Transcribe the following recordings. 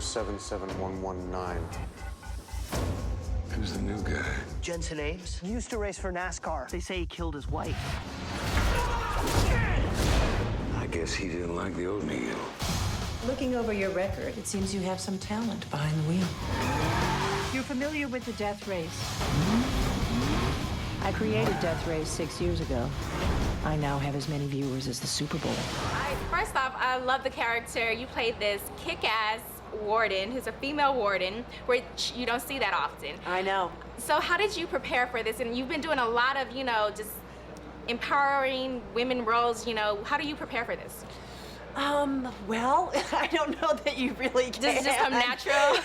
Center 77119. Who's the new guy? Jensen Ames. He used to race for NASCAR. They say he killed his wife. I guess he didn't like the oatmeal. Looking over your record, it seems you have some talent behind the wheel. You're familiar with the death race? I created Death Race 6 years ago. I now have as many viewers as the Super Bowl. First off, I love the character. You played this kick-ass warden, who's a female warden, which you don't see that often. I know. So how did you prepare for this? And you've been doing a lot of, just empowering women roles, How do you prepare for this? Well, I don't know that you really can. Does it just come natural?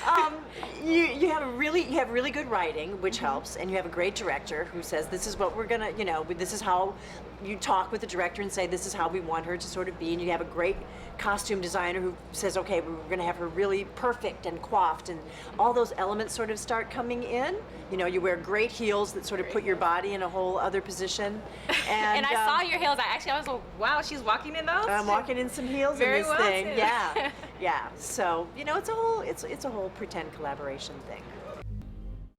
You have really good writing, which helps, and you have a great director who says this is what we're gonna, this is how you talk with the director and say this is how we want her to sort of be, and you have a great costume designer who says, okay, we're gonna have her really perfect and coiffed, and all those elements sort of start coming in. You wear great heels that sort of put your body in a whole other position. And I saw your heels. I was like, wow, she's walking in those? I'm walking in some heels Very in this well thing. too. Yeah, yeah. So, it's a whole pretend collaboration thing.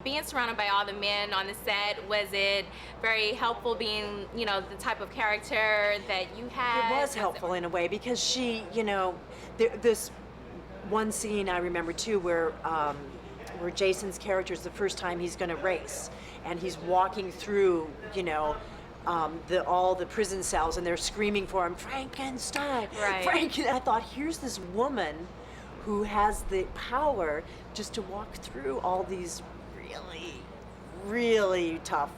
Being surrounded by all the men on the set, was it very helpful being, the type of character that you had? It was helpful in a way because she, this one scene I remember too where Jason's character is the first time he's going to race, and he's walking through, all the prison cells, and they're screaming for him, Frankenstein, right. I thought, here's this woman who has the power just to walk through all these really tough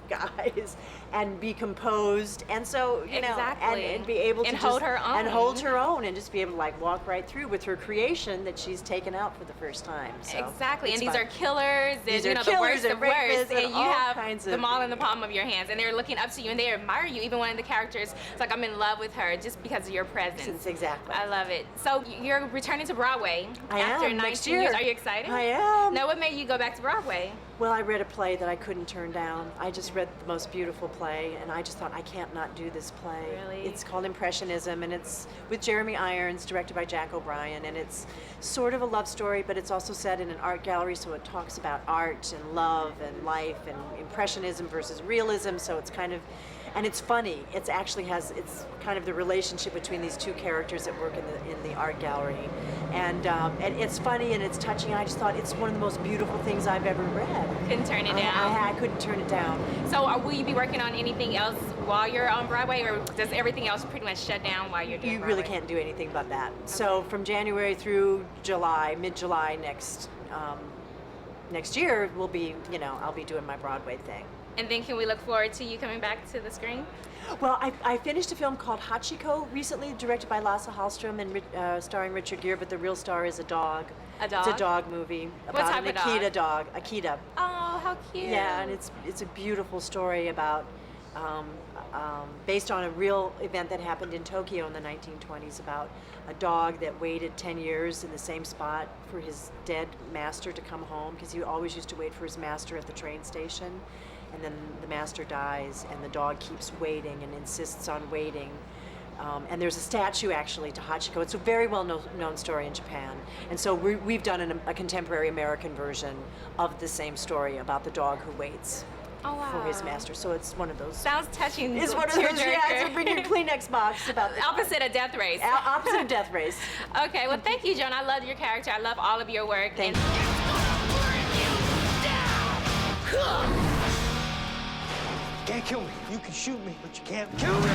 guys and be composed, and so exactly. and be able to hold her own and just be able to walk right through with her creation that she's taken out for the first time. So exactly, and these fun. are killers, these and are the killers worst of worst, and you have kinds of them all in the palm of your hands, and they're looking up to you and they admire you. Even one of the characters, it's like, I'm in love with her just because of your presence. Exactly. I love it. So you're returning to Broadway after 19 next year. years. Are you excited? I am. Now, what made you go back to Broadway? Well, I read a play that I couldn't turn down. I just read the most beautiful play, and I just thought, I can't not do this play. Really? It's called Impressionism, and it's with Jeremy Irons, directed by Jack O'Brien, and it's sort of a love story, but it's also set in an art gallery, so it talks about art and love and life and Impressionism versus realism, so it's kind of, and it's funny. It's kind of the relationship between these two characters that work in the art gallery, and it's funny and it's touching. I just thought it's one of the most beautiful things I've ever read. Couldn't turn it down. I couldn't turn it down. So will you be working on anything else while you're on Broadway, or does everything else pretty much shut down while you're doing You Broadway? really can't do anything but that. Okay. So from January through July, mid-July next year, we'll be, I'll be doing my Broadway thing. And then can we look forward to you coming back to the screen? Well, I finished a film called Hachiko recently, directed by Lasse Hallström and starring Richard Gere, but the real star is a dog. A dog? It's a dog movie about type an of Akita dog. Akita. Oh, how cute. Yeah, and it's a beautiful story about, based on a real event that happened in Tokyo in the 1920s about a dog that waited 10 years in the same spot for his dead master to come home, because he always used to wait for his master at the train station. And then the master dies, and the dog keeps waiting and insists on waiting. And there's a statue, actually, to Hachiko. It's a very well-known story in Japan. And so we've done a contemporary American version of the same story about the dog who waits for his master. So it's one of those. Sounds touching. It's one of those, yeah, so bring your Kleenex box about the opposite of Death Race. Opposite of Death Race. Okay, well, thank you, Joan. I love your character. I love all of your work. Thank you. Can't kill me. You can shoot me, but you can't kill me!